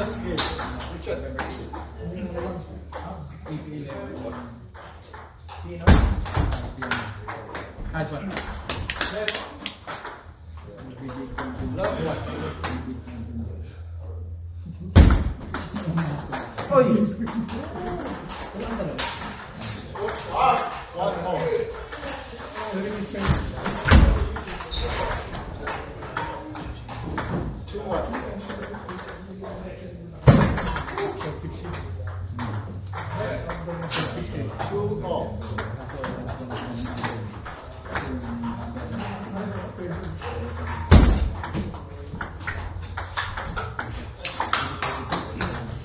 Last game. Richard. Nice one. Love one. Oy! One more. Two one. Two more.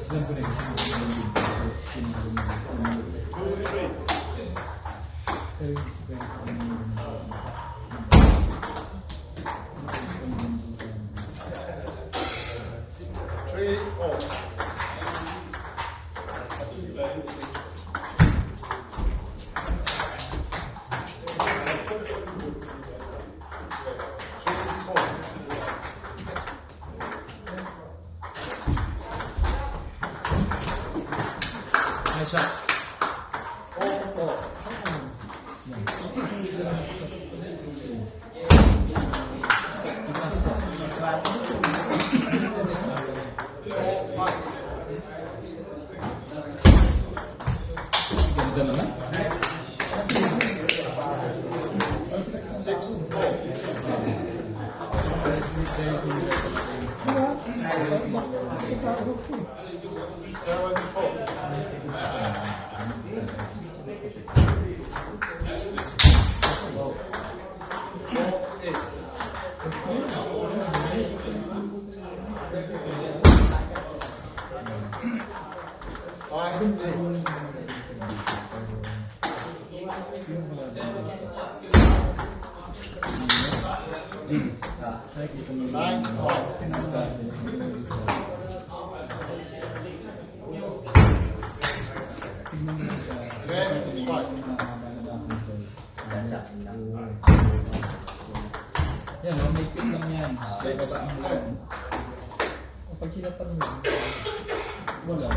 Two three. Three all. Three four. Nice shot. Four four. Four one. Ganda naman. Six four. Seven four. Four eight. Five eight. Nine five. Ten five. Yan, oh, may pick lang yan. Six ten. Pag sinatan mo, wala.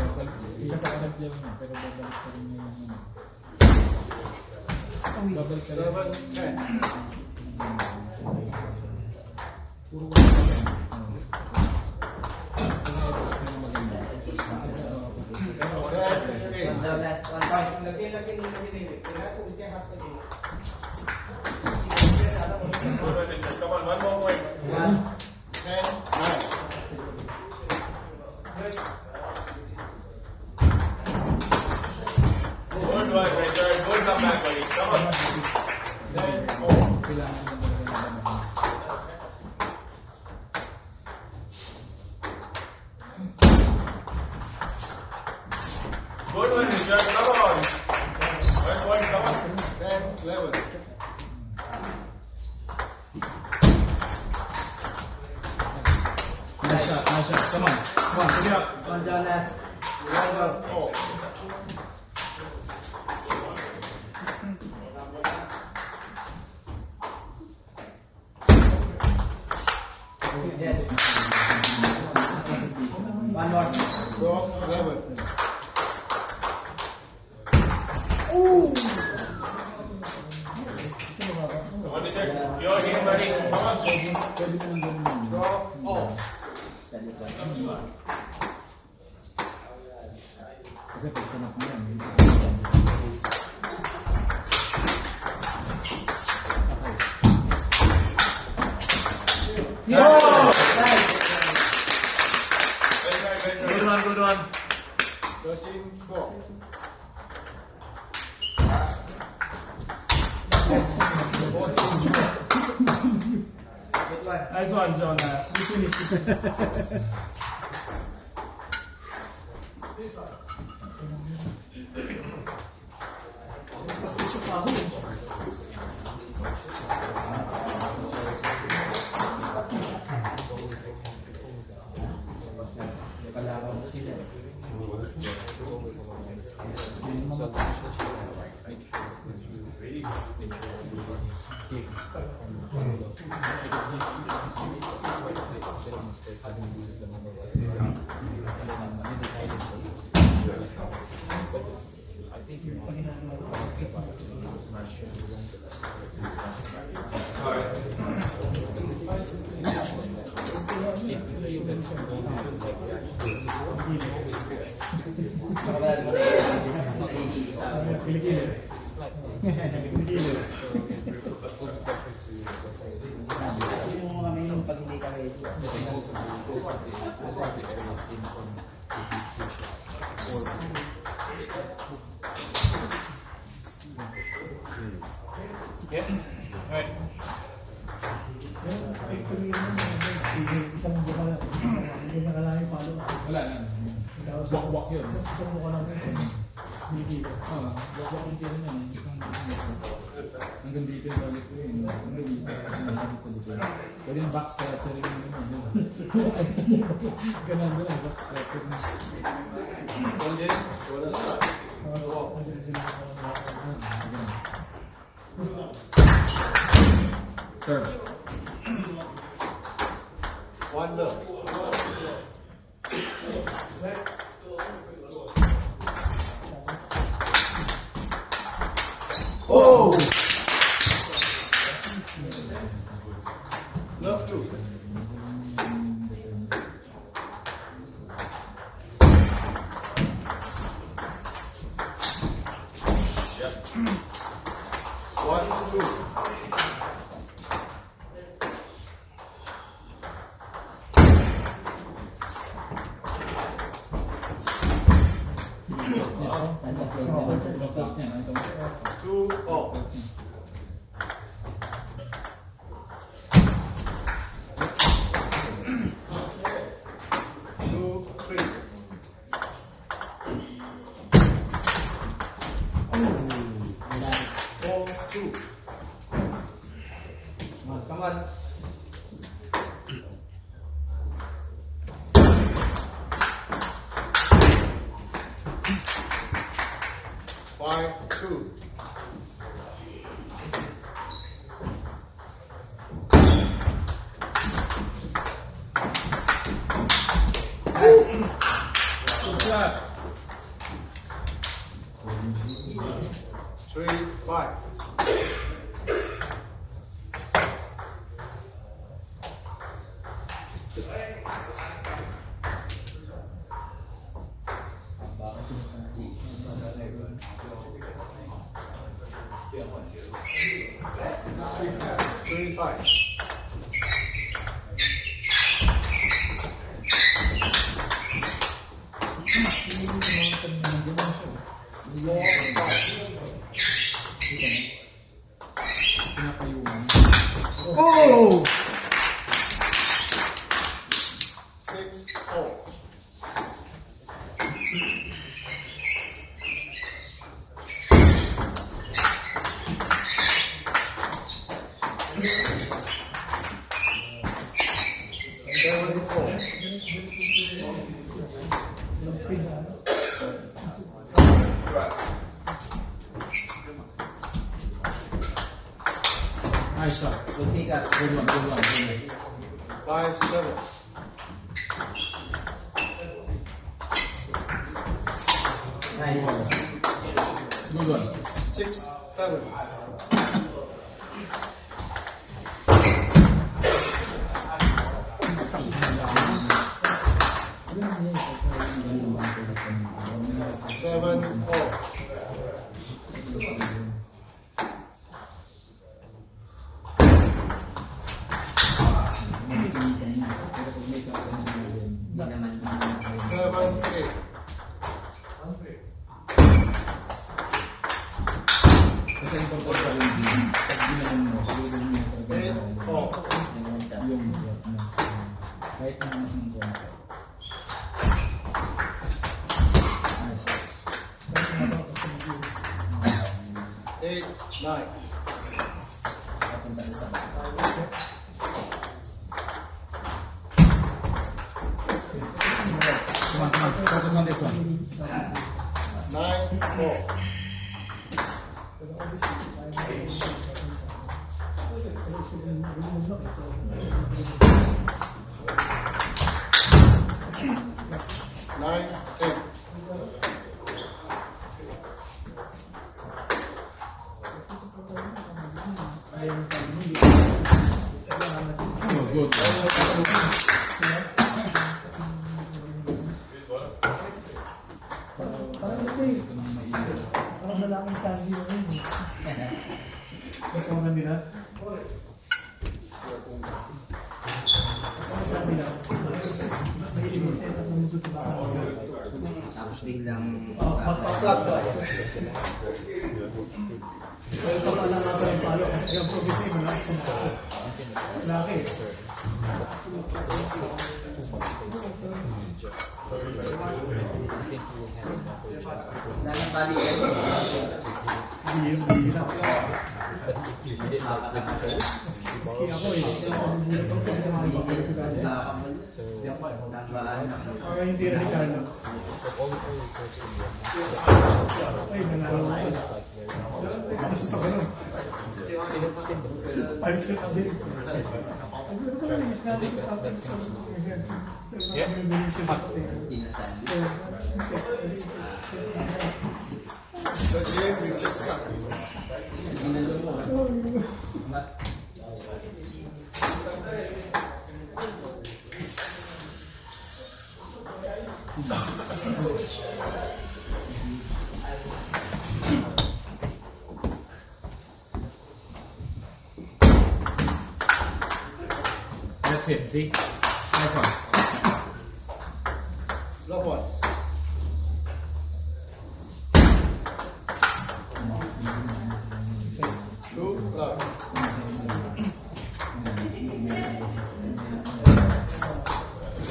Isa pa ka lang na, pero babalik ka rin yung babalik ka rin. Seven ten. Puro ka lang. Ten eight. Last one point. Come on, one more point. Ten nine. Good one, Richard. Good comeback, buddy. Come on. Ten four. Kailangan ka talaga Good one, Richard. Come on. One point, come on. 10, 11. Nice shot, nice shot. Come on, come on, pick it up. One Jonas. 11, 4. Yes. One more. 12, 11. Come on, Richard. It's your game, buddy. Come on. Pwede ka nang ganun. 12, all. Kasi pag kanap mo yan, Yo! Nice. Good one, good one. 13, 4. Good one. nice one, Jonas. Wala naman sa isa. Kilikili. Kilikili. Kasi mo kami yung pag hindi ka ready. Yeah. Alright. Isang buka lang. Hindi nakalain palo. Wala na. Walk-walk yun. Isang buka lang. Kilikili. Walk-walk yung tira niya. Hanggang dito yung balik ko yun. Hanggang dito. Hanggang sa likod. Pwede yung back stretcher yung ganun doon. Back stretcher na. One game, one start. Sir. One love. Oh! Love two. One, two. Walk niya. Two, off. Two, three. Four, two. Come on. Five, two. Flat. Three, five. Three, five. Four, five. Pinapayuan. Oh! Six, four. Seven, four. Nice shot. Good pick up. Good one, good one. Good one. Five, seven. Nice. Good one. Six, seven. Seven, four. Hindi naman. Seven, eight. Kasi important pa rin din. Pag ginanon mo, siguro mo Eight, four. yung kahit na mas ng konti. Nice. Eight, nine. Papunta na sa baba. Come on, come on. Focus on this one. Nine, four. Nine, ten. Nagkawalan nila. Ako sabi na, mahilig mag-set up ng muso sa bahay. Tapos biglang... Flat ba? Pero sa pala nga sa palo, yung province mo lang kung laki. Dalang balik ka. Hindi yung busy na. Maski ako eh. Bulat ako kasi naman ako pero sa kanya. Para hindi rin ikano. Ay, nanalo ako. Gusto pa ganun. 5 sets din. Ano ka lang, natin sa atin. So, nakabilisyon sa atin. But here we just got That's it, see? Nice one. love one. Two, love.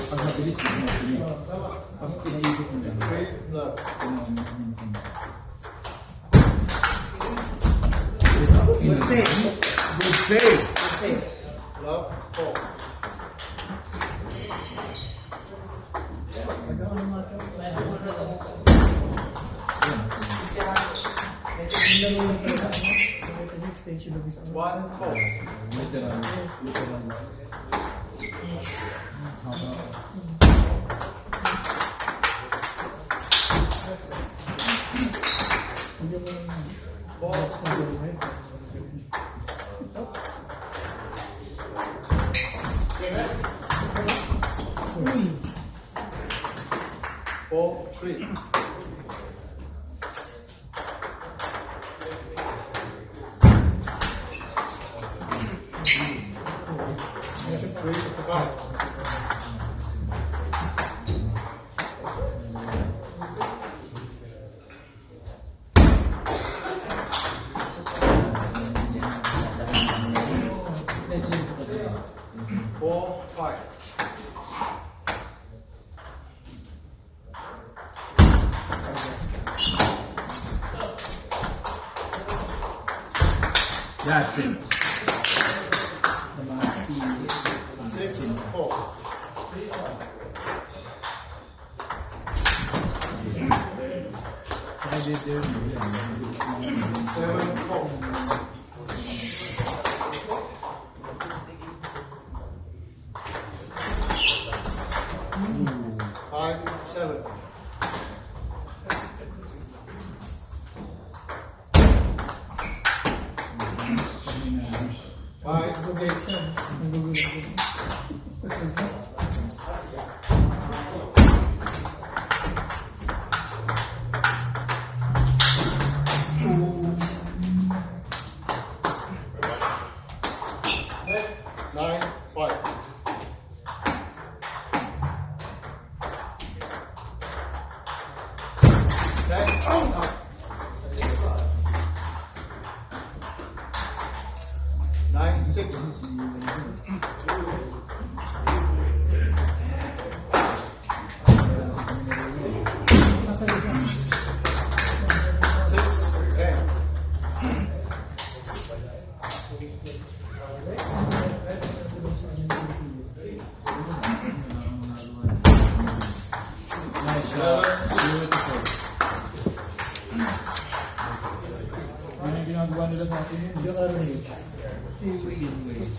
Pag mabilis, mabilis. Pag pinaikot mo lang, Three, love. Good save. Good save! Love, four. Extension of his own. 1, 4. Literal. Literal. Hindi mo lang 4, 2. Four, 3. Three, 5. Four, 5. That's it. 6, 4. I did there. 7, 4. 5, 7. 5, 8. Nine, 5. Nine, 6. Six, 10. Nice shot. Beautiful. Ano yung ginagawa nila sa atin yun? Yung ano yun. Wait.